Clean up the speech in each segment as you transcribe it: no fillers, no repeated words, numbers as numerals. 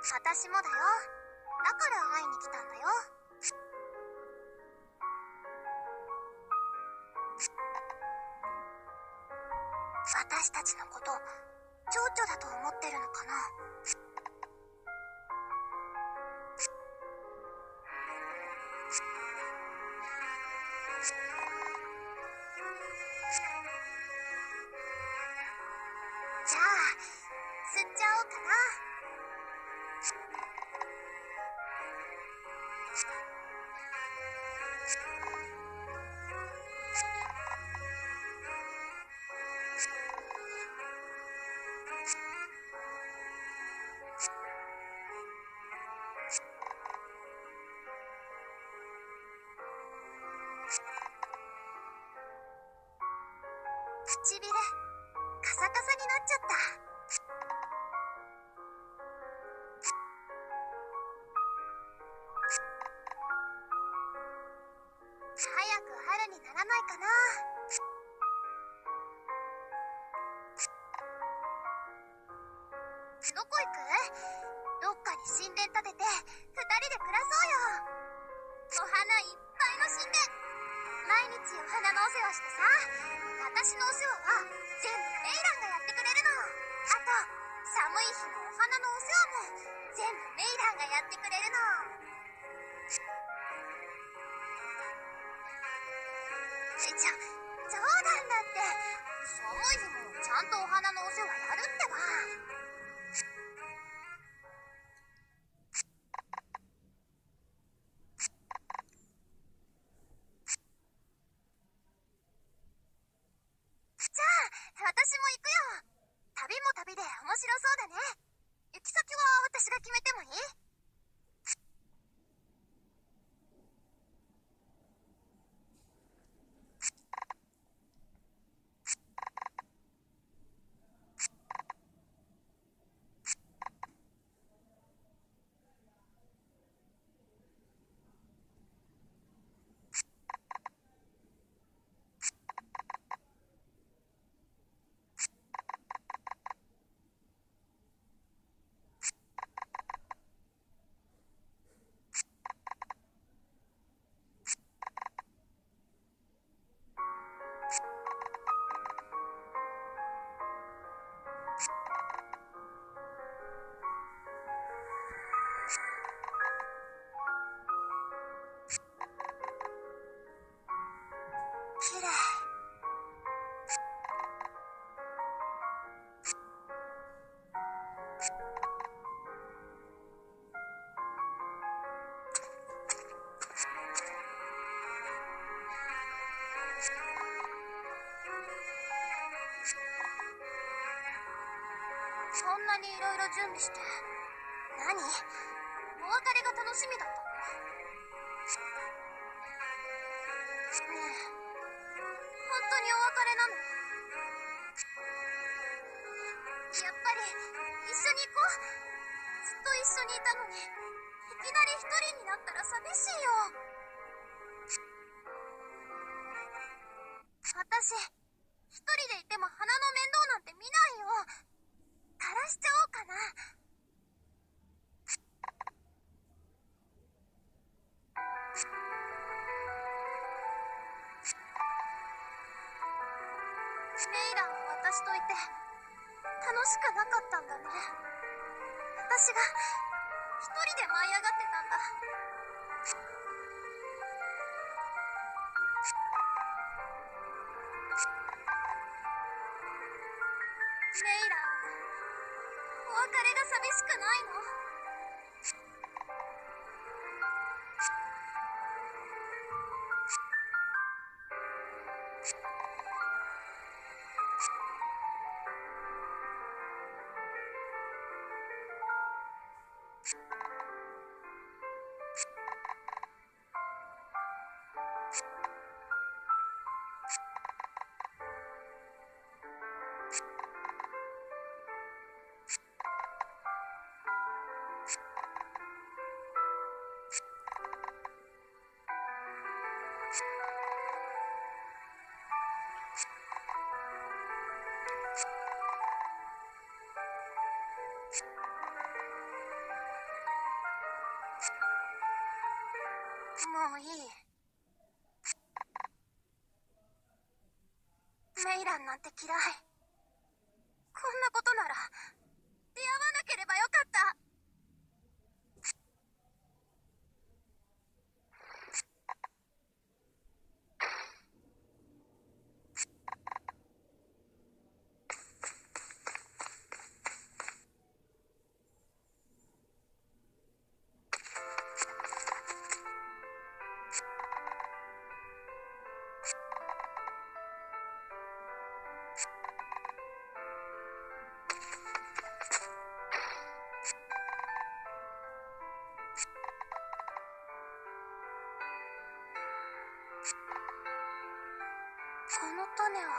私もだよ。だから会いに来たんだよ。私たちのこと蝶々だと思ってるのかな。じゃあ吸っちゃおうかな。唇カサカサになっちゃった。早く春にならないかな。どこ行く？どっかに神殿建てて2人で暮らそうよ。お花いっぱいの神殿。毎日お花のお世話してさ。私のお世話は全部メイランがやってくれるの。あと寒い日のお花のお世話も全部メイランがやってくれるの。冗談だって。寒い日もちゃんとお花のお世話やるってば。じゃあ私も行くよ。旅も旅で面白そうだね。行き先は私が決めてもいい？綺麗。そんなにいろいろ準備して何？お別れが楽しみだったの？ねえ、本当にお別れなの？やっぱり一緒に行こう。ずっと一緒にいたのにいきなり一人になったら寂しいよ。私一人でいても花の面倒なんて見ないよ。枯らしちゃおうかな。メイランは私といて楽しくなかったんだね。私が一人で舞い上がってたんだ。メイラン、お別れが寂しくないの？もういい。メイランなんて嫌い。こんなことなら出会わなければよかった。この種は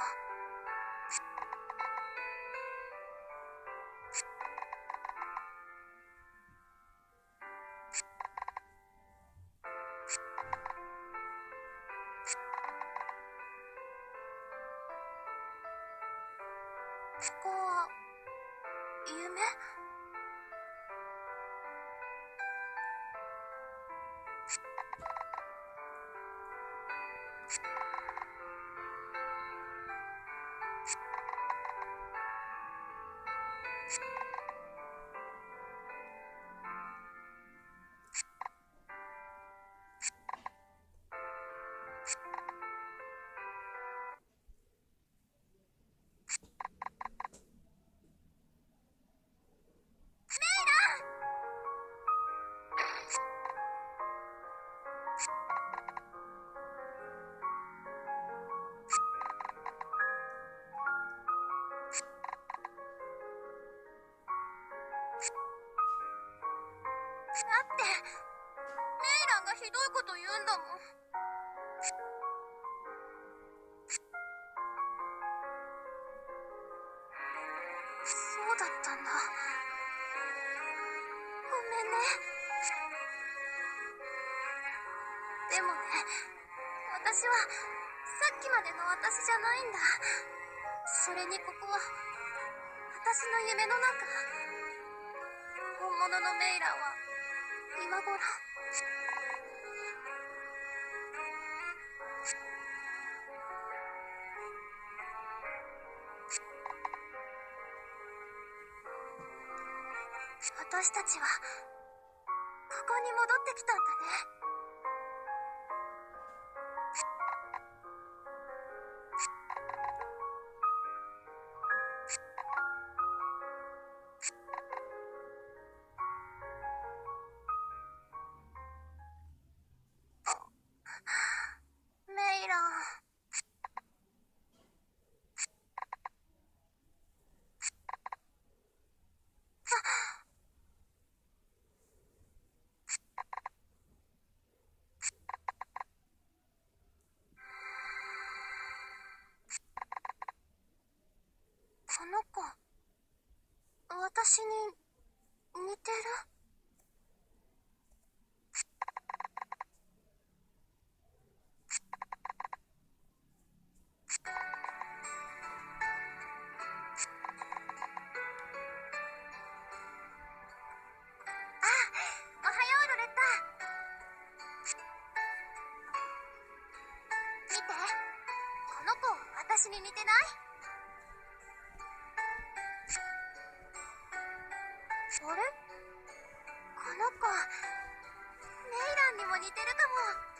ここは夢？だってメイランがひどいこと言うんだもん。そうだったんだ。ごめんね。でもね、私はさっきまでの私じゃないんだ。それにここは私の夢の中。本物のメイランは今頃。私たちはここに戻ってきたんだね。メイラン。この子、私に似てる？おはよう、ロレッタ。見て、この子、私に似てない？あれ？この子、メイランにも似てるかも。